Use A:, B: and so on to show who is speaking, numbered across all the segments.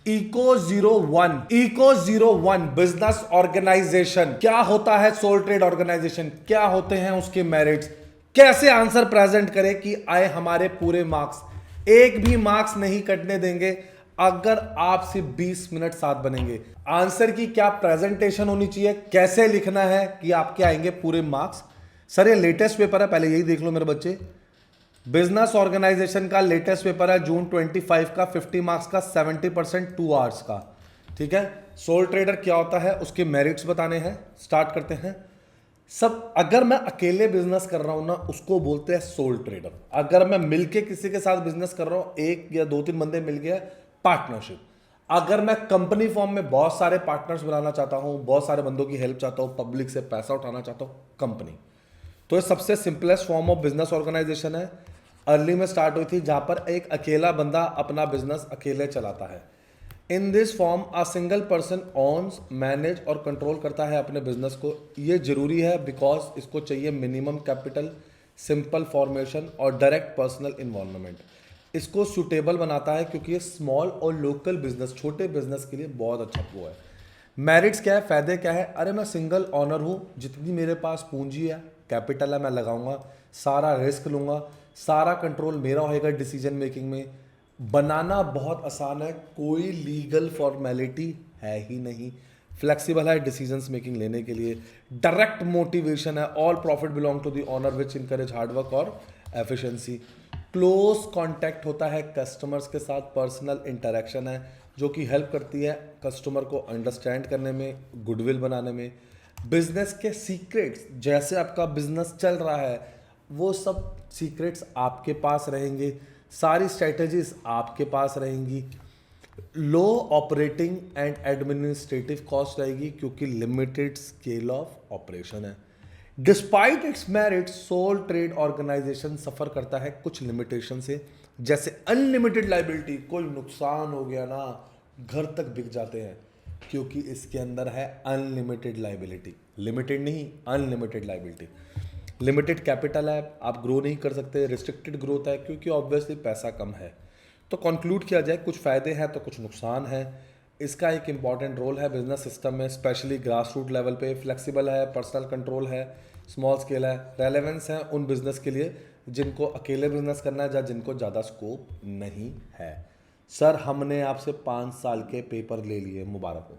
A: Eco 01 business organisation क्या होता है, सोल ट्रेड ऑर्गेनाइजेशन क्या होते हैं, उसके मेरिट्स, कैसे आंसर प्रेजेंट करें कि आए हमारे पूरे मार्क्स, एक भी मार्क्स नहीं कटने देंगे अगर आप सिर्फ 20 मिनट साथ बनेंगे। आंसर की क्या प्रेजेंटेशन होनी चाहिए, कैसे लिखना है कि आपके आएंगे पूरे मार्क्स। सर ये लेटेस्ट पेपर है, पहले यही देख लो मेरे बच्चे। बिजनेस ऑर्गेनाइजेशन का लेटेस्ट पेपर है जून 25 का, 50 मार्क्स का, 70% 2 आवर्स का। ठीक है, सोल ट्रेडर क्या होता है, उसके मेरिट्स बताने हैं। स्टार्ट करते हैं। सब अगर मैं अकेले बिजनेस कर रहा हूं ना, उसको बोलते हैं सोल ट्रेडर। अगर मैं मिलके किसी के साथ बिजनेस कर रहा हूं, एक या दो तीन बंदे मिल गए, पार्टनरशिप। अगर मैं कंपनी फॉर्म में बहुत सारे पार्टनर्स बनाना चाहता हूं, बहुत सारे बंदों की हेल्प चाहता हूं, पब्लिक से पैसा उठाना चाहता हूं, कंपनी। तो ये सबसे simplest form of business organisation है। अर्ली में स्टार्ट हुई थी, जहां पर एक अकेला बंदा अपना बिजनेस अकेले चलाता है। In this form a single person owns, manage और कंट्रोल करता है अपने बिजनेस को। ये जरूरी है बिकॉज इसको चाहिए मिनिमम कैपिटल, सिंपल फॉर्मेशन और डायरेक्ट पर्सनल इन्वॉल्वमेंट। इसको सुटेबल बनाता है क्योंकि ये स्मॉल और लोकल बिजनेस, छोटे बिजनेस के लिए बहुत अच्छा वो है। मेरिट्स क्या है, फायदे क्या है, अरे मैं सिंगल ऑनर हूँ, जितनी मेरे पास पूंजी है, कैपिटल है, मैं लगाऊंगा, सारा रिस्क लूंगा, सारा कंट्रोल मेरा होएगा डिसीजन मेकिंग में। बनाना बहुत आसान है, कोई लीगल फॉर्मेलिटी है ही नहीं, फ्लेक्सिबल है डिसीजंस मेकिंग लेने के लिए, डायरेक्ट मोटिवेशन है, all profit belong to the owner which encourage hard work और एफिशिएंसी। क्लोज कांटेक्ट होता है कस्टमर्स के साथ, पर्सनल इंटरेक्शन है जो कि हेल्प करती है कस्टमर को अंडरस्टैंड करने में, गुडविल बनाने में। बिजनेस के सीक्रेट्स, जैसे आपका बिजनेस चल रहा है वो सब सीक्रेट्स आपके पास रहेंगे, सारी स्ट्रेटजीज आपके पास रहेंगी। Low operating and administrative cost रहेगी क्योंकि लिमिटेड स्केल ऑफ ऑपरेशन है। Despite its merit, sole trade organisation suffer करता है कुछ लिमिटेशन से, जैसे अनलिमिटेड लाइबिलिटी। कोई नुकसान हो गया ना, घर तक बिक जाते हैं क्योंकि इसके अंदर है अनलिमिटेड लाइबिलिटी। लिमिटेड नहीं, अनलिमिटेड लाइबिलिटी। लिमिटेड कैपिटल है, आप ग्रो नहीं कर सकते। रिस्ट्रिक्टेड ग्रोथ है क्योंकि ऑब्वियसली पैसा कम है। तो कंक्लूड किया जाए, कुछ फ़ायदे हैं तो कुछ नुकसान है। इसका एक इंपॉर्टेंट रोल है बिजनेस सिस्टम में, स्पेशली ग्रास रूट लेवल पे। फ्लेक्सिबल है, पर्सनल कंट्रोल है, स्मॉल स्केल है, रेलेवेंस है उन बिजनेस के लिए जिनको अकेले बिजनेस करना है या जिनको ज़्यादा स्कोप नहीं है। सर हमने आपसे 5 साल के पेपर ले लिए, मुबारक हो।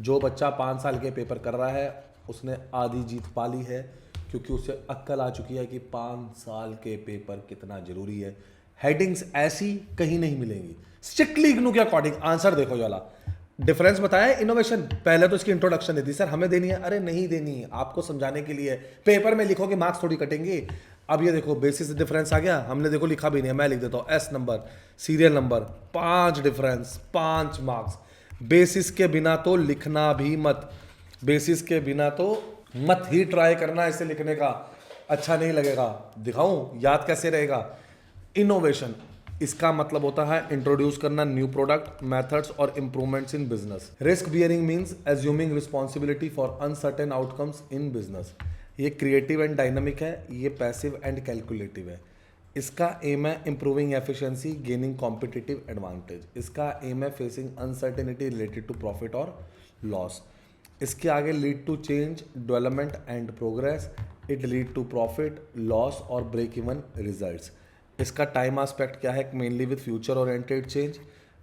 A: जो बच्चा 5 साल के पेपर कर रहा है उसने आधी जीत पा ली है, क्योंकि उसे अक्ल आ चुकी है कि 5 साल के पेपर कितना जरूरी है। हेडिंग्स ऐसी कहीं नहीं मिलेंगी, स्ट्रिक्टली इग्नू के अकॉर्डिंग। आंसर देखो ये वाला डिफरेंस बताया, इनोवेशन। पहले तो इसकी इंट्रोडक्शन दे दी, सर हमें देनी है, अरे नहीं देनी है, आपको समझाने के लिए। पेपर में लिखोगे मार्क्स थोड़ी कटेंगे। अब ये देखो बेसिस डिफरेंस आ गया, हमने देखो लिखा भी नहीं है, मैं लिख देता हूँ S number, serial number, 5 difference, 5 marks. Basis के बिना तो लिखना भी मत, बेसिस के बिना तो मत ही ट्राई करना इसे लिखने का, अच्छा नहीं लगेगा। दिखाऊं याद कैसे रहेगा। इनोवेशन, इसका मतलब होता है इंट्रोड्यूस करना न्यू प्रोडक्ट, मेथड्स और improvements in business. Risk bearing means assuming responsibility for uncertain outcomes in business. ये क्रिएटिव एंड डायनामिक है, ये पैसिव एंड कैलकुलेटिव है। इसका एम है improving efficiency, gaining competitive advantage. इसका एम है facing uncertainty related to profit और loss. इसके आगे lead to change, development and progress. It lead to profit, loss और ब्रेक इवन रिजल्ट्स। इसका टाइम एस्पेक्ट क्या है, mainly with future oriented change.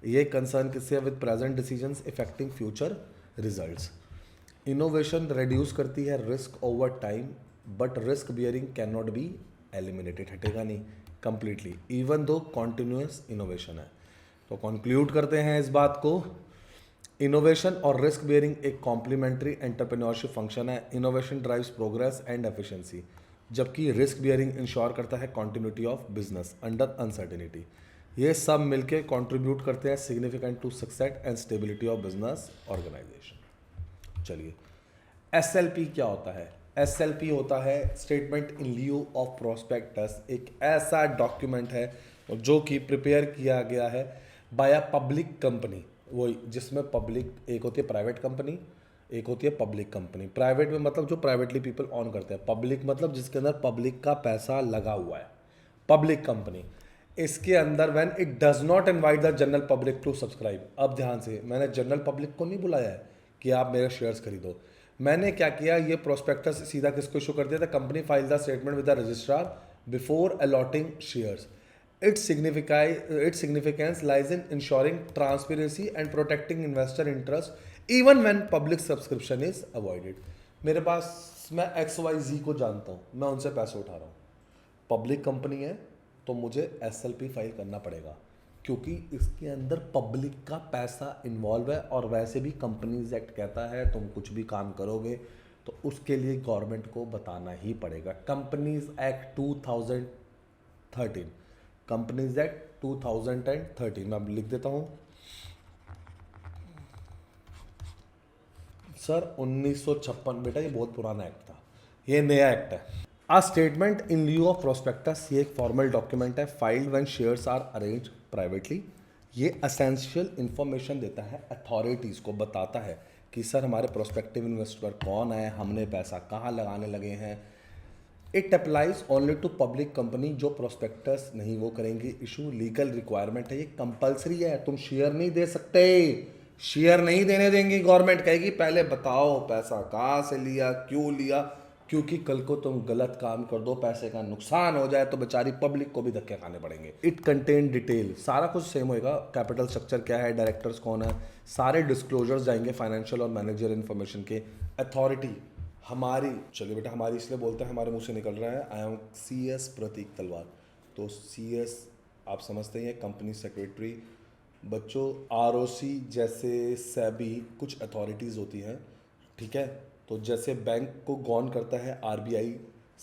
A: ये कंसर्न किससे है, with present decisions affecting future results. Innovation reduce करती है risk over time, but risk bearing can not be eliminated, हटेगा नहीं completely, even though continuous innovation है। तो कंक्लूड करते हैं इस बात को, इनोवेशन और रिस्क बियरिंग एक कॉम्प्लीमेंट्री एंटरप्रेन्योरशिप फंक्शन है। Innovation drives progress and efficiency, जबकि रिस्क बियरिंग इंश्योर करता है continuity of business under uncertainty. ये सब मिलकर कंट्रीब्यूट करते हैं significant to success and stability of business organisation. चलिए, एसएलपी क्या होता है। एसएलपी होता है statement in lieu of prospectus. एक ऐसा डॉक्यूमेंट है जो कि प्रिपेयर किया गया है बाय अ पब्लिक कंपनी, वही जिसमें पब्लिक, एक होती है प्राइवेट कंपनी, एक होती है पब्लिक कंपनी। प्राइवेट में मतलब जो प्राइवेटली पीपल ऑन करते हैं, पब्लिक मतलब जिसके अंदर पब्लिक का पैसा लगा हुआ है, पब्लिक कंपनी। इसके अंदर when it does not invite the general public to subscribe. अब ध्यान से, मैंने जनरल पब्लिक को नहीं बुलाया है कि आप मेरे शेयर्स खरीदो। मैंने क्या किया, ये प्रोस्पेक्टस सीधा किसको इशू कर दिया था, company file the statement with the registrar before allotting shares. Its significance lies in ensuring transparency and protecting investor interest even when public subscription is avoided। मेरे पास, मैं XYZ को जानता हूँ, मैं उनसे पैसे उठा रहा हूँ, पब्लिक कंपनी है तो मुझे SLP फाइल करना पड़ेगा क्योंकि इसके अंदर पब्लिक का पैसा इन्वॉल्व है। और वैसे भी कंपनीज एक्ट कहता है तुम कुछ भी काम करोगे तो उसके लिए गवर्नमेंट को बताना ही पड़ेगा। कंपनीज एक्ट 2013, कंपनीज एक्ट 2013, मैं अब लिख देता हूं सर 1956। बेटा ये बहुत पुराना एक्ट था, ये नया एक्ट है। A statement in lieu of prospectus, ये एक फॉर्मल डॉक्यूमेंट है filed when shares are arranged privately. ये असेंशियल इंफॉर्मेशन देता है अथॉरिटीज़ को, बताता है कि सर हमारे प्रोस्पेक्टिव इन्वेस्टर कौन है, हमने पैसा कहाँ लगाने लगे हैं। It applies only to public company, जो प्रोस्पेक्टस नहीं वो करेंगे इशू। लीगल रिक्वायरमेंट है, ये कंपलसरी है, तुम शेयर नहीं दे सकते, शेयर नहीं देने देंगी। गवर्नमेंट कहेगी पहले बताओ पैसा कहाँ से लिया, क्यों लिया, क्योंकि कल को तुम गलत काम कर दो, पैसे का नुकसान हो जाए तो बेचारी पब्लिक को भी धक्के खाने पड़ेंगे। इट कंटेन डिटेल, सारा कुछ सेम होएगा, कैपिटल स्ट्रक्चर क्या है, डायरेक्टर्स कौन है, सारे डिस्क्लोजर्स जाएंगे फाइनेंशियल और मैनेजर इन्फॉर्मेशन के। अथॉरिटी हमारी, चलिए बेटा हमारी इसलिए बोलते हैं, हमारे मुंह से निकल रहा है, आई एम CS प्रतीक तलवार। तो CS आप समझते हैं कंपनी सेक्रेटरी। बच्चों ROC जैसे SEBI कुछ अथॉरिटीज़ होती हैं, ठीक है। तो जैसे बैंक को गवर्न करता है RBI,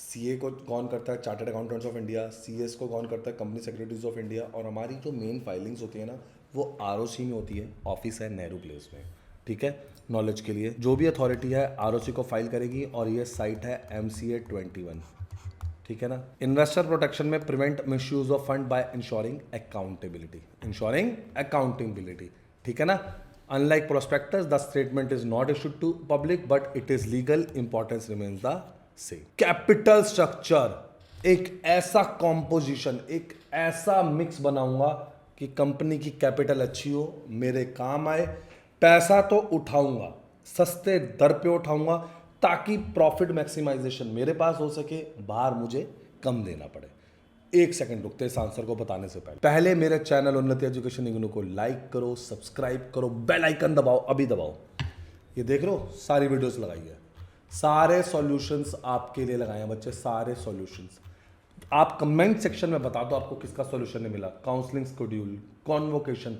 A: CA को गवर्न करता है chartered accountants of India, CS को गवर्न करता है कंपनी सेक्रेटरीज ऑफ इंडिया। और हमारी जो मेन फाइलिंग्स होती है ना वो ROC में होती है, ऑफिस है नेहरू प्लेस में, ठीक है। नॉलेज के लिए जो भी अथॉरिटी है ROC को फाइल करेगी और ये साइट है MCA 21, ठीक है ना। इन्वेस्टर प्रोटेक्शन में prevent misuse of fund by ensuring accountability, ठीक है ना। Unlike prospectus, the statement is not issued to public, but it is legal importance remains the same. Capital structure, एक ऐसा कॉम्पोजिशन, एक ऐसा मिक्स बनाऊंगा कि कंपनी की कैपिटल अच्छी हो, मेरे काम आए, पैसा तो उठाऊंगा, सस्ते दर पे उठाऊंगा ताकि प्रॉफिट मैक्सिमाइजेशन मेरे पास हो सके, बाहर मुझे कम देना पड़े। एक सेकंड रुकते इस आंसर को बताने से पहले मेरे चैनल उन्नति एजुकेशन इग्नू को लाइक करो, सब्सक्राइब करो, बेल आइकन दबाओ, अभी दबाओ। ये देख रहे हो सारी वीडियोस लगाई है, सारे सॉल्यूशंस आपके लिए लगाए हैं बच्चे, सारे सॉल्यूशंस। आप कमेंट सेक्शन में बता दो आपको किसका सॉल्यूशन नहीं मिला, काउंसलिंग शेड्यूल, कॉन्वोकेशन,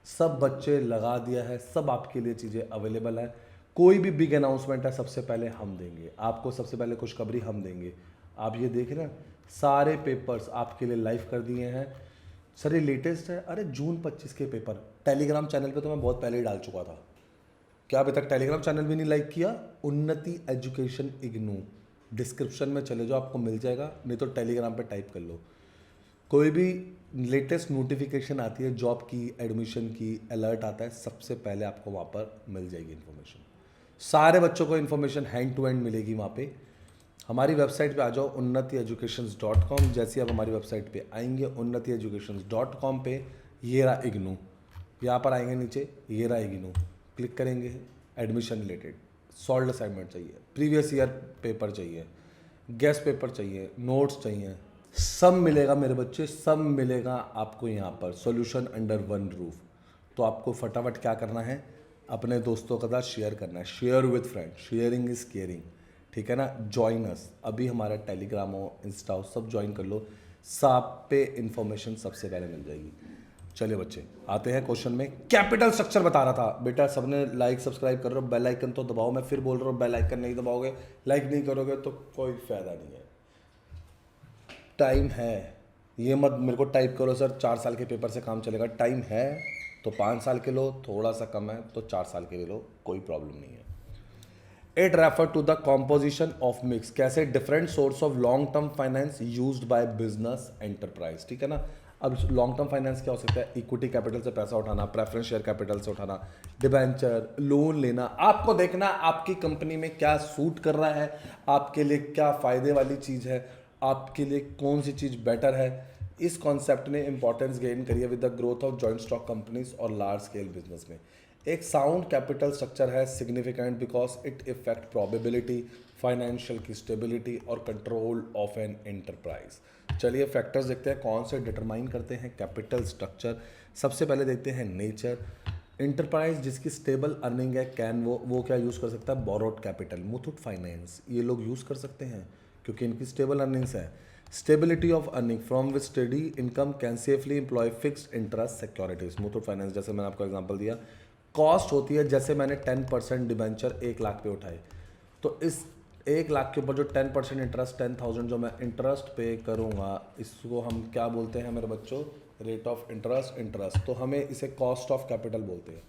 A: सब बच्चे लगा दिया है, सब आपके लिए चीज़ें अवेलेबल है। कोई भी बिग अनाउंसमेंट है सबसे पहले हम देंगे आपको, सबसे पहले खुशखबरी हम देंगे। आप ये देख रहे हैं सारे पेपर्स आपके लिए लाइव कर दिए हैं। सर ये लेटेस्ट है, अरे जून 25 के पेपर टेलीग्राम चैनल पे तो मैं बहुत पहले ही डाल चुका था। क्या अभी तक टेलीग्राम चैनल भी नहीं लाइक किया? उन्नति एजुकेशन इग्नू, डिस्क्रिप्शन में चले जाओ आपको मिल जाएगा, नहीं तो टेलीग्राम पे टाइप कर लो। कोई भी लेटेस्ट नोटिफिकेशन आती है जॉब की, एडमिशन की, अलर्ट आता है, सबसे पहले आपको वहाँ पर मिल जाएगी इन्फॉर्मेशन। सारे बच्चों को इन्फॉर्मेशन हैंड टू हैंड मिलेगी वहाँ पे। हमारी वेबसाइट पे आ जाओ unnatieducations.com। जैसे आप हमारी वेबसाइट पे आएंगे unnatieducations.com पे, ये रहा इग्नू, यहाँ पर आएंगे नीचे ये रहा इग्नू, क्लिक करेंगे एडमिशन रिलेटेड, सॉल्व असाइनमेंट चाहिए, प्रीवियस ईयर पेपर चाहिए, गेस्ट पेपर चाहिए, नोट्स चाहिए, सब मिलेगा मेरे बच्चे, सब मिलेगा आपको यहाँ पर, सॉल्यूशन अंडर वन रूफ। तो आपको फटाफट क्या करना है, अपने दोस्तों के साथ शेयर करना है, share with friend, sharing is caring, ठीक है ना। ज्वाइन अस, अभी हमारा टेलीग्राम हो, इंस्टा हो, सब ज्वाइन कर लो, सब पे इंफॉर्मेशन सबसे पहले मिल जाएगी। चलिए बच्चे आते हैं क्वेश्चन में। कैपिटल स्ट्रक्चर बता रहा था बेटा, सबने लाइक सब्सक्राइब कर रहे हो, बेल आइकन तो दबाओ। मैं फिर बोल रहा हूँ बेल आइकन नहीं दबाओगे, लाइक नहीं करोगे तो कोई फायदा नहीं है। टाइम है, ये मत मेरे को टाइप करो सर 4 साल के पेपर से काम चलेगा, टाइम है तो 5 साल के लो, थोड़ा सा कम है तो 4 साल के ले लो, कोई प्रॉब्लम नहीं है। It refer to the composition of mix, कैसे different source of long term finance used by business enterprise, ठीक है ना। अब लॉन्ग टर्म फाइनेंस क्या हो सकता है, इक्विटी कैपिटल से पैसा उठाना, प्रेफरेंस शेयर कैपिटल से उठाना, डिबेंचर, लोन लेना। आपको देखना आपकी कंपनी में क्या सूट कर रहा है, आपके लिए क्या फ़ायदे वाली चीज़ है, आपके लिए कौन सी चीज़ बेटर है, इस कॉन्सेप्ट ने इंपॉर्टेंस गेन करी है with the growth of joint stock companies और लार्ज स्केल बिजनेस में। एक साउंड कैपिटल स्ट्रक्चर है significant because it effect probability, financial की स्टेबिलिटी और कंट्रोल ऑफ एन एंटरप्राइज। चलिए फैक्टर्स देखते हैं कौन से डिटरमाइन करते हैं कैपिटल स्ट्रक्चर। सबसे पहले देखते हैं नेचर। इंटरप्राइज जिसकी स्टेबल अर्निंग है कैन वो क्या यूज़ कर सकता है, बोरोड कैपिटल। मुथूट फाइनेंस ये लोग यूज़ कर सकते हैं क्योंकि इनकी स्टेबल अर्निंग्स है। Stability of earning from which steady income can safely employ fixed interest securities. Muthoot Finance जैसे मैंने आपको एग्जांपल दिया। कॉस्ट होती है जैसे मैंने 10% डिबेंचर 1 लाख पे उठाए, तो इस 1 लाख के ऊपर जो 10% इंटरेस्ट 10,000 जो मैं इंटरेस्ट पे करूँगा इसको हम क्या बोलते हैं मेरे बच्चों, रेट ऑफ इंटरेस्ट। तो हमें इसे कॉस्ट ऑफ कैपिटल बोलते हैं।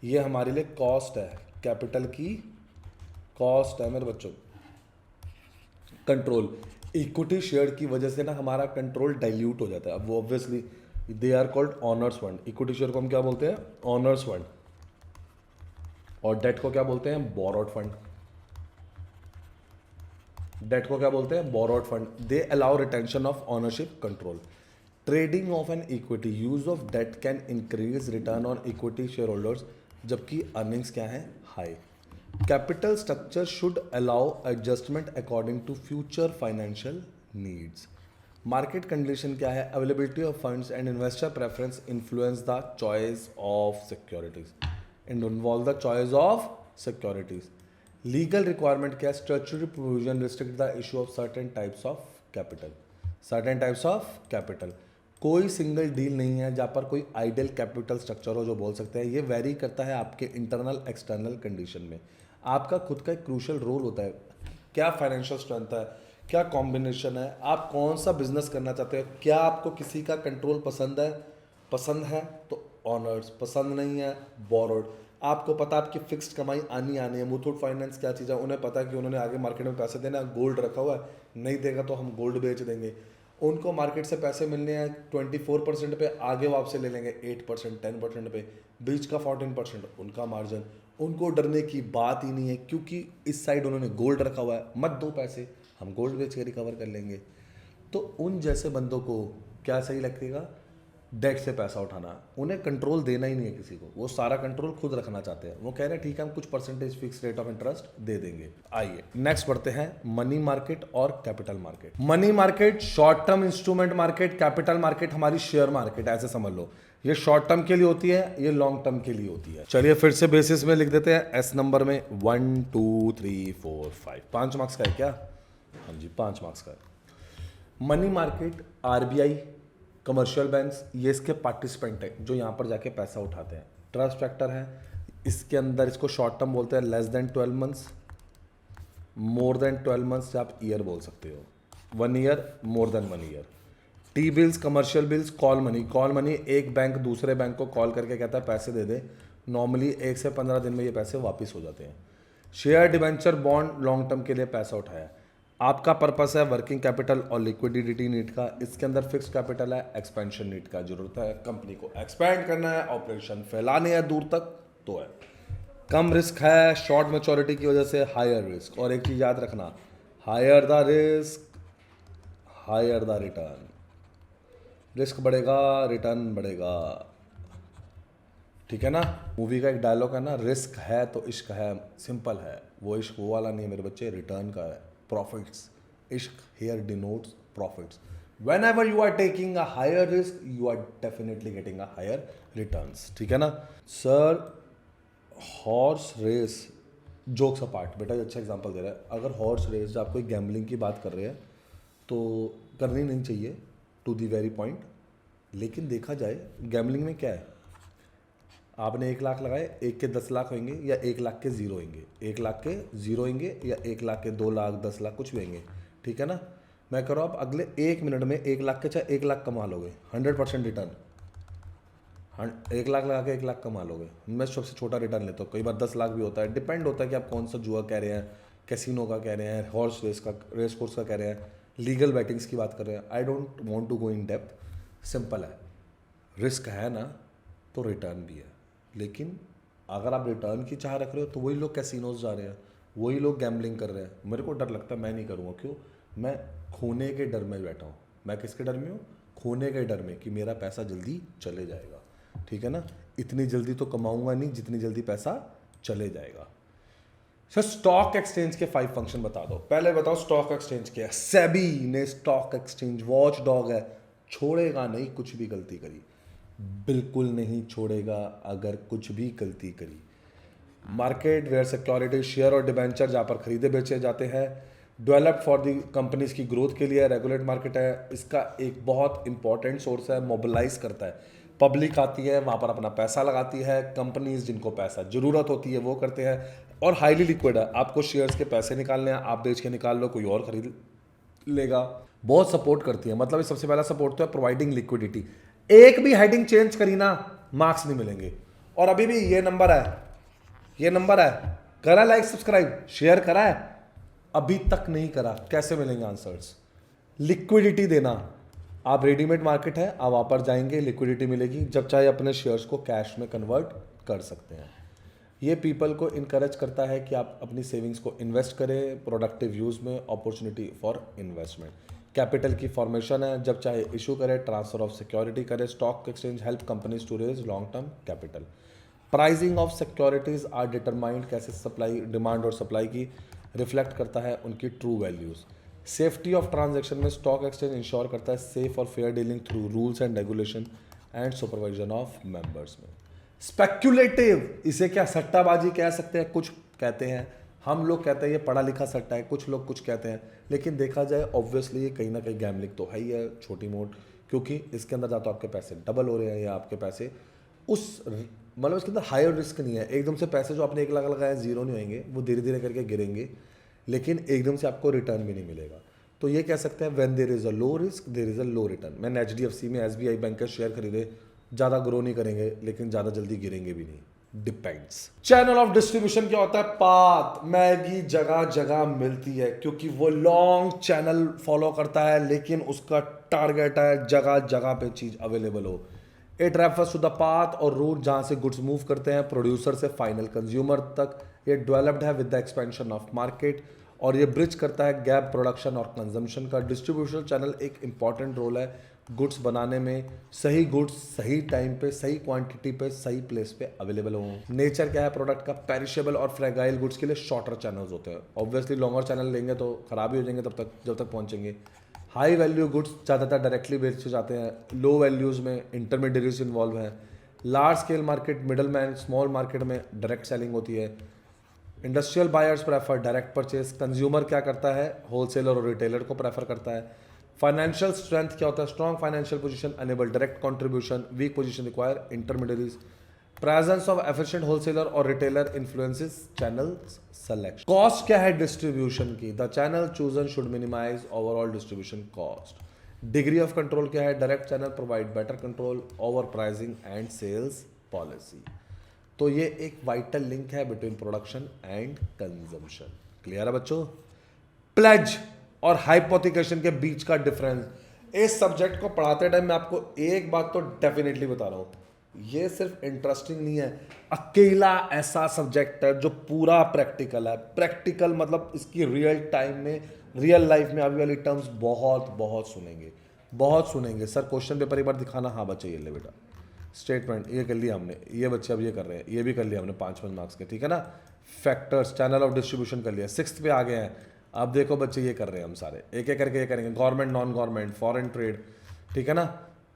A: ये हमारे लिए कॉस्ट है, कैपिटल की कॉस्ट है मेरे बच्चों। कंट्रोल, इक्विटी शेयर की वजह से ना हमारा कंट्रोल डाइल्यूट हो जाता है। अब वो obviously they are called owners fund. Equity share को हम क्या बोलते हैं, ऑनर्स फंड, और डेट को क्या बोलते हैं, बोरोड फंड। डेट को क्या बोलते हैं, borrowed fund. They allow retention of ownership control. Trading of an equity, use of debt can increase return on equity share holders, जबकि अर्निंग्स क्या है, high. Capital structure should allow adjustment according to future financial needs. Market condition क्या है, availability of funds and investor preference influence the choice of securities and involve the choice of securities. Legal requirement क्या है, statutory provision restrict the issue of certain types of capital. Certain types of capital, कोई single deal नहीं है जहाँ पर कोई ideal capital structure हो जो बोल सकते हैं। ये वेरी करता है आपके इंटरनल एक्सटर्नल कंडीशन में। आपका खुद का एक क्रूशल रोल होता है, क्या फाइनेंशियल स्ट्रेंथ है, क्या कॉम्बिनेशन है, आप कौन सा बिजनेस करना चाहते हो, क्या आपको किसी का कंट्रोल पसंद है तो ऑनर्स, पसंद नहीं है बोरोड। आपको पता आपकी फिक्स्ड कमाई आनी है। मुथूट फाइनेंस क्या चीज़ है, उन्हें पता है कि उन्होंने आगे मार्केट में पैसे देना, गोल्ड रखा हुआ है, नहीं देगा तो हम गोल्ड बेच देंगे। उनको मार्केट से पैसे मिलने हैं 24% पे, आगे वो आपसे ले लेंगे 8% 10% पे, बीच का 14% उनका मार्जिन। उनको डरने की बात ही नहीं है क्योंकि इस साइड उन्होंने गोल्ड रखा हुआ है, मत दो पैसे, हम गोल्ड बेच के रिकवर कर लेंगे। तो उन जैसे बंदों को क्या सही लगेगा, डेट से पैसा उठाना। उन्हें कंट्रोल देना ही नहीं है किसी को, वो सारा कंट्रोल खुद रखना चाहते हैं। वो कह रहे हैं ठीक है हम कुछ percentage fix rate of interest दे देंगे। आइए नेक्स्ट बढ़ते हैं, मनी मार्केट और capital market. Money market short term instrument market, capital market हमारी शेयर मार्केट, ऐसे समझ लो। ये शॉर्ट टर्म के लिए होती है, ये लॉन्ग टर्म के लिए होती है। चलिए फिर से बेसिस में लिख देते हैं, एस नंबर में 1 2 3 4 5, 5 मार्क्स का है क्या, हाँ जी 5 मार्क्स का है। Money market RBI, commercial banks, ये इसके पार्टिसिपेंट है जो यहाँ पर जाके पैसा उठाते हैं। ट्रस्ट फैक्टर है, इसके अंदर इसको शॉर्ट टर्म बोलते हैं, less than 12 months, more than 12 months आप ईयर बोल सकते हो, 1 year, more than 1 year. T bills, commercial bills, call money एक बैंक दूसरे बैंक को कॉल करके कहता है पैसे दे दे, नॉर्मली 1 से 15 दिन में ये पैसे वापस हो जाते हैं। Share, debenture, bond, long term के लिए पैसा उठाया। आपका पर्पस है वर्किंग कैपिटल और लिक्विडिटी नीड का, इसके अंदर फिक्स्ड कैपिटल है, एक्सपेंशन नीड का, जरूरत है कंपनी को एक्सपैंड करना है, ऑपरेशन फैलाने हैं दूर तक तो है। कम रिस्क है, शॉर्ट मैच्योरिटी की वजह से हायर रिस्क। और एक चीज याद रखना, higher the risk higher the return, risk बढ़ेगा रिटर्न बढ़ेगा, ठीक है ना। मूवी का एक डायलॉग है ना, रिस्क है तो इश्क है, सिंपल है, वो इश्क वो वाला नहीं है मेरे बच्चे, रिटर्न का है, profits. Risk here denotes profits. Whenever you are taking a higher risk you are definitely getting a higher returns, ठीक है ना। Sir horse race, jokes apart, बेटा अच्छा एग्जांपल दे रहा है। अगर हॉर्स रेस जब आप कोई गैम्बलिंग की बात कर रहे हैं तो करनी नहीं चाहिए, टू दी वेरी पॉइंट। लेकिन देखा जाए गैम्बलिंग में क्या है, आपने 1 लाख लगाए, 1 के 10 लाख होंगे या 1 लाख के 0 होंगे, 1 लाख के 0 होंगे या 1 लाख के 2 लाख 10 लाख कुछ भी होंगे, ठीक है ना। मैं कह रहा हूँ आप अगले 1 मिनट में 1 लाख के चाहे 1 लाख कमा लोगे, 100% रिटर्न। 1 लाख लगा के 1 लाख कमा लोगे। मैं सबसे छोटा रिटर्न लेता हूँ, कई बार 10 लाख भी होता है, डिपेंड होता है कि आप कौन सा जुआ कह रहे हैं, कैसीनो का कह रहे हैं, हॉर्स रेस का, रेस कोर्स का कह रहे हैं, लीगल बैटिंग्स की बात कर रहे हैं। I don't want to go in depth, simple है, रिस्क है ना तो रिटर्न भी है। लेकिन अगर आप रिटर्न की चाह रख रहे हो तो वही लोग कैसीनोज जा रहे हैं, वही लोग गैम्बलिंग कर रहे हैं। मेरे को डर लगता है, मैं नहीं करूँगा। क्यों? मैं खोने के डर में बैठा हूँ। मैं किसके डर में हूँ? खोने के डर में कि मेरा पैसा जल्दी चले जाएगा, ठीक है ना। इतनी जल्दी तो कमाऊंगा नहीं जितनी जल्दी पैसा चले जाएगा। सर स्टॉक एक्सचेंज के 5 फंक्शन बता दो। पहले बताओ स्टॉक एक्सचेंज क्या है। सेबी ने स्टॉक एक्सचेंज वॉच डॉग है, छोड़ेगा नहीं कुछ भी गलती करी, बिल्कुल नहीं छोड़ेगा अगर कुछ भी गलती करी। मार्केट वेयर सिक्योरिटी शेयर और डिबेंचर जहाँ पर खरीदे बेचे जाते हैं। डेवलप्ड फॉर दी कंपनीज की ग्रोथ के लिए, रेगुलेट मार्केट है। इसका एक बहुत इंपॉर्टेंट सोर्स है, मोबिलाइज करता है, पब्लिक आती है वहाँ पर अपना पैसा लगाती है, कंपनीज जिनको पैसा जरूरत होती है वो करते हैं, और हाईली लिक्विड है। आपको शेयर्स के पैसे निकालने हैं, आप बेच के निकाल लो, कोई और खरीद लेगा। बहुत सपोर्ट करती है, मतलब सबसे पहला सपोर्ट तो है प्रोवाइडिंग लिक्विडिटी। एक भी हेडिंग चेंज करी ना मार्क्स नहीं मिलेंगे। और अभी भी ये नंबर है, ये नंबर है, करा लाइक सब्सक्राइब शेयर करा है, अभी तक नहीं करा, कैसे मिलेंगे आंसर्स। लिक्विडिटी देना, आप रेडीमेड मार्केट है, आप वहां पर जाएंगे, लिक्विडिटी मिलेगी, जब चाहे अपने शेयर्स को कैश में कन्वर्ट कर सकते हैं। ये पीपल को इनकरेज करता है कि आप अपनी सेविंग्स को इन्वेस्ट करें प्रोडक्टिव यूज में, अपॉर्चुनिटी फॉर इन्वेस्टमेंट। कैपिटल की फॉर्मेशन है, जब चाहे इशू करें, ट्रांसफर ऑफ सिक्योरिटी करें। Stock exchange help companies to raise long term capital. Pricing of securities are determined, कैसे सप्लाई, डिमांड और सप्लाई की रिफ्लेक्ट करता है उनकी true values. Safety of transaction में स्टॉक एक्सचेंज इंश्योर करता है सेफ और fair dealing through rules and regulation and supervision of members में। स्पेक्युलेटिव, इसे क्या सट्टाबाजी कह सकते हैं, कुछ कहते हैं, हम लोग कहते हैं ये पढ़ा लिखा सट्टा है, कुछ लोग कुछ कहते हैं, लेकिन देखा जाए ऑब्वियसली ये कहीं ना कहीं गैम्बलिंग तो है ही है, छोटी मोट, क्योंकि इसके अंदर या तो आपके पैसे डबल हो रहे हैं या आपके पैसे उस, मतलब इसके अंदर हायर रिस्क नहीं है। एकदम से पैसे जो आपने 1 लाख लगाए जीरो नहीं होंगे, वो धीरे धीरे करके गिरेंगे, लेकिन एकदम से आपको रिटर्न भी नहीं मिलेगा। तो ये कह सकते हैं when there is a low risk there is a low return. मैंने HDFC में SBI बैंक के शेयर खरीदे, ज़्यादा ग्रो नहीं करेंगे लेकिन ज़्यादा जल्दी गिरेंगे भी नहीं, डिपेंड्स। चैनल ऑफ डिस्ट्रीब्यूशन क्या होता है, पाथ। मैगी जगह जगह मिलती है क्योंकि वो लॉन्ग चैनल फॉलो करता है, लेकिन उसका टारगेट है जगह जगह पे चीज अवेलेबल हो। It refers to the path और रूट जहां से गुड्स मूव करते हैं प्रोड्यूसर से फाइनल कंज्यूमर तक। ये डेवलप्ड है with the expansion of market, और ये ब्रिज करता है गैप प्रोडक्शन और कंजम्पशन का। डिस्ट्रीब्यूशन चैनल एक इंपॉर्टेंट रोल है गुड्स बनाने में, सही गुड्स सही टाइम पे सही क्वांटिटी पे सही प्लेस पे अवेलेबल हो। नेचर क्या है प्रोडक्ट का, पेरिशेबल और फ्रेगाइल गुड्स के लिए शॉर्टर चैनल्स होते हैं। ऑब्वियसली लॉन्गर चैनल लेंगे तो खराब ही हो जाएंगे तब तक जब तक पहुंचेंगे। हाई वैल्यू गुड्स ज़्यादातर डायरेक्टली बेचे जाते हैं, लो वैल्यूज़ में इंटरमीडिएट्स इन्वॉल्व हैं। Large scale market, middle man, small market में डायरेक्ट सेलिंग होती है। Industrial buyers prefer direct purchase. Consumer क्या करता है, होलसेलर और रिटेलर को प्रेफर करता है। फाइनेंशियल स्ट्रेंथ क्या होता है, strong financial position enable direct contribution, weak position require intermediates. Presence of efficient wholesaler और retailer influences channel selection. Cost क्या है डिस्ट्रीब्यूशन की, the channel chosen should minimize overall distribution cost. Degree of control क्या है, direct channel provide better control over pricing and sales policy. तो ये एक vital link है between production and consumption. Clear है बच्चों। प्लेज और हाइपोथिकेशन के बीच का डिफरेंस, इस सब्जेक्ट को पढ़ाते टाइम मैं आपको एक बात तो डेफिनेटली बता रहा हूं, ये सिर्फ इंटरेस्टिंग नहीं है, अकेला ऐसा सब्जेक्ट है जो पूरा प्रैक्टिकल है। प्रैक्टिकल मतलब इसकी रियल टाइम में, रियल लाइफ में आने वाली टर्म्स बहुत बहुत सुनेंगे, बहुत सुनेंगे। सर क्वेश्चन पेपर एक बार दिखाना, हाँ बच्चे ये ले बेटा, स्टेटमेंट ये कर लिया हमने, ये बच्चे अब ये कर रहे हैं, ये भी कर लिया हमने 5 मार्क्स के, ठीक है ना। फैक्टर्स, चैनल ऑफ डिस्ट्रीब्यूशन कर लिया, 6th पे आ गए हैं। अब देखो बच्चे ये कर रहे हैं हम सारे, एक एक करके ये करेंगे। Government, non government, foreign trade, ठीक है ना।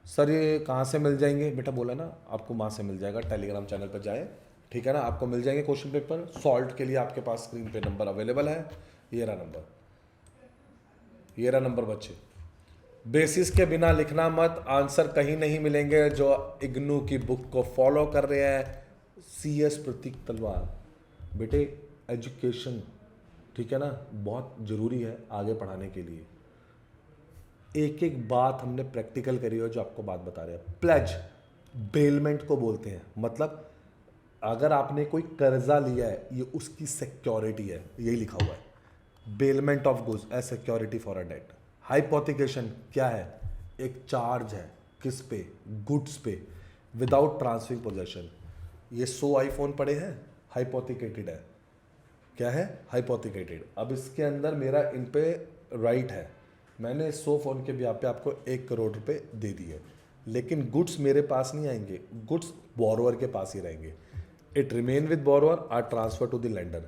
A: सर ये कहाँ से मिल जाएंगे, बेटा बोला ना आपको वहाँ से मिल जाएगा, टेलीग्राम चैनल पर जाए, ठीक है ना, आपको मिल जाएंगे क्वेश्चन पेपर। सॉल्ट के लिए आपके पास स्क्रीन पे नंबर अवेलेबल है, ये रहा नंबर, ये रहा नंबर बच्चे। बेसिस के बिना लिखना मत, आंसर कहीं नहीं मिलेंगे। जो इग्नू की बुक को फॉलो कर रहे हैं, CS प्रतीक तलवार, बेटे एजुकेशन, ठीक है ना, बहुत ज़रूरी है आगे पढ़ाने के लिए। एक एक बात हमने प्रैक्टिकल करी है जो आपको बात बता रहे हैं। प्लेज बेलमेंट को बोलते हैं, मतलब अगर आपने कोई कर्जा लिया है ये उसकी सिक्योरिटी है, यही लिखा हुआ है, bailment of goods as security for a debt. Hypothecation क्या है, एक चार्ज है किस पे, गुड्स पे, विदाउट ट्रांसफरिंग पोजेशन। ये 100 आईफोन पड़े हैं, हाइपोथिकेटेड है, क्या है, हाइपोथिकेटेड। अब इसके अंदर मेरा इन पे राइट है, मैंने 100 फोन के ब्याह पे आपको 1 करोड़ रुपए दे दिए, लेकिन गुड्स मेरे पास नहीं आएंगे, गुड्स बोरोवर के पास ही रहेंगे। It remain with borrower or transfer to the lender.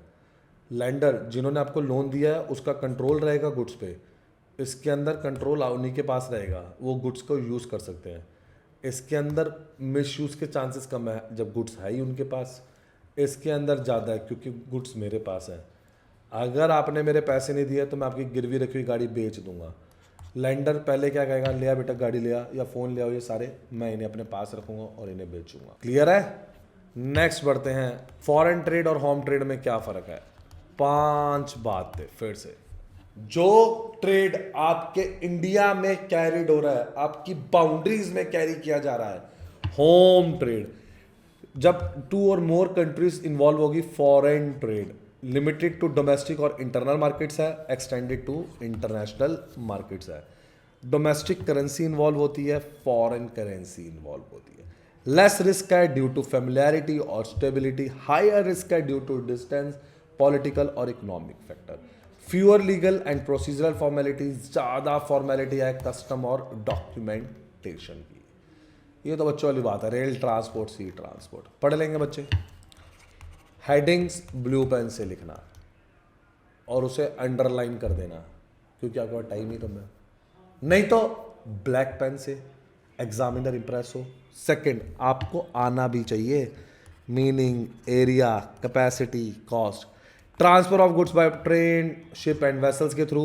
A: Lender जिन्होंने आपको लोन दिया है उसका कंट्रोल रहेगा गुड्स पे, इसके अंदर कंट्रोल उन्हीं के पास रहेगा, वो गुड्स को यूज़ कर सकते हैं। इसके अंदर मिसयूज़ के चांसेस कम है जब गुड्स है ही उनके पास, इसके अंदर ज़्यादा है क्योंकि गुड्स मेरे पास है। अगर आपने मेरे पैसे नहीं दिए तो मैं आपकी गिरवी रखी हुई गाड़ी बेच दूंगा। लेंडर पहले क्या कहेगा, लिया बेटा गाड़ी लिया या फ़ोन ले आओ, ये सारे मैं इन्हें अपने पास रखूंगा और इन्हें बेचूंगा। क्लियर है? नेक्स्ट बढ़ते हैं, फॉरेन ट्रेड और होम ट्रेड में क्या फ़र्क है। 5 बातें फिर से। जो ट्रेड आपके इंडिया में कैरिड हो रहा है, आपकी बाउंड्रीज में कैरी किया जा रहा है, होम ट्रेड। जब 2 और मोर कंट्रीज इन्वॉल्व होगी, foreign trade. Limited to domestic और इंटरनल मार्केट्स है, एक्सटेंडेड टू इंटरनेशनल मार्केट्स है। डोमेस्टिक करेंसी इन्वॉल्व होती है, फॉरेन करेंसी इन्वॉल्व होती है। लेस रिस्क है ड्यू टू फेमिलियरिटी और स्टेबिलिटी, हायर रिस्क है ड्यू टू डिस्टेंस, पॉलिटिकल और economic factor. Fewer legal and procedural formalities, ज़्यादा फॉर्मेलिटी है कस्टम और डॉक्यूमेंटेशन की। ये तो बच्चों वाली बात है, रेल ट्रांसपोर्ट, सी ट्रांसपोर्ट पढ़ लेंगे बच्चे। हेडिंग्स ब्लू पेन से लिखना और उसे अंडरलाइन कर देना, क्योंकि आपके पास टाइम ही कम है। नहीं तो ब्लैक पेन से, एग्जामिनर इंप्रेस हो। सेकंड, आपको आना भी चाहिए, meaning, area, capacity, cost. Transfer of goods by train, ship and vessels के थ्रू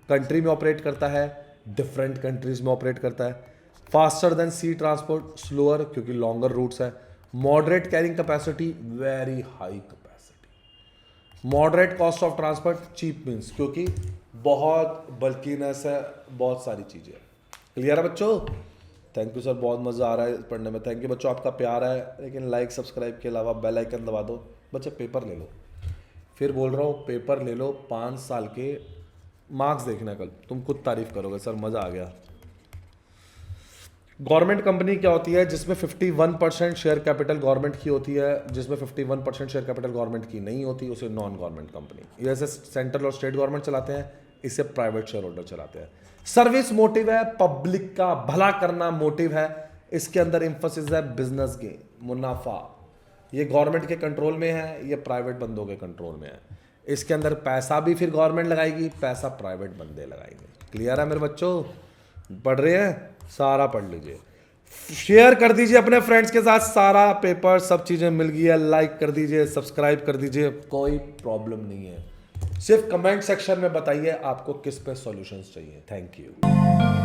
A: कंट्री में ऑपरेट करता है, डिफरेंट कंट्रीज में ऑपरेट करता है। Faster than sea transport, slower क्योंकि लॉन्गर रूट्स है। Moderate carrying capacity, very high capacity. Moderate cost of transport, cheap means क्योंकि बहुत बल्कीनेस है, बहुत सारी चीज़ें। क्लियर है बच्चों? थैंक यू सर, बहुत मज़ा आ रहा है पढ़ने में। थैंक यू बच्चों, आपका प्यार है, लेकिन लाइक सब्सक्राइब के अलावा बेल आइकन दबा दो। बच्चे पेपर ले लो, फिर बोल रहा हूँ पेपर ले लो, 5 साल के मार्क्स देखना कल, तुम खुद तारीफ करोगे सर मज़ा आ गया। गवर्नमेंट कंपनी क्या होती है? जिसमें 51% शेयर कैपिटल गवर्नमेंट की होती है, जिसमें 51% शेयर कैपिटल गवर्नमेंट की नहीं होती उसे नॉन गवर्नमेंट कंपनी। जैसे सेंट्रल और स्टेट गवर्नमेंट चलाते हैं, इसे प्राइवेट शेयर होल्डर चलाते हैं। सर्विस मोटिव है, पब्लिक का भला करना मोटिव है। इसके अंदर इंफोसिस है बिजनेस गेन, मुनाफा। ये गवर्नमेंट के कंट्रोल में है, ये प्राइवेट बंदों के कंट्रोल में है। इसके अंदर पैसा भी फिर गवर्नमेंट लगाएगी, पैसा प्राइवेट बंदे लगाएंगे। क्लियर है मेरे बच्चों? पढ़ रहे हैं? सारा पढ़ लीजिए, शेयर कर दीजिए अपने फ्रेंड्स के साथ, सारा पेपर सब चीजें मिल गई है। लाइक कर दीजिए, सब्सक्राइब कर दीजिए, कोई प्रॉब्लम नहीं है। सिर्फ कमेंट सेक्शन में बताइए आपको किस पे सॉल्यूशंस चाहिए। Thank you.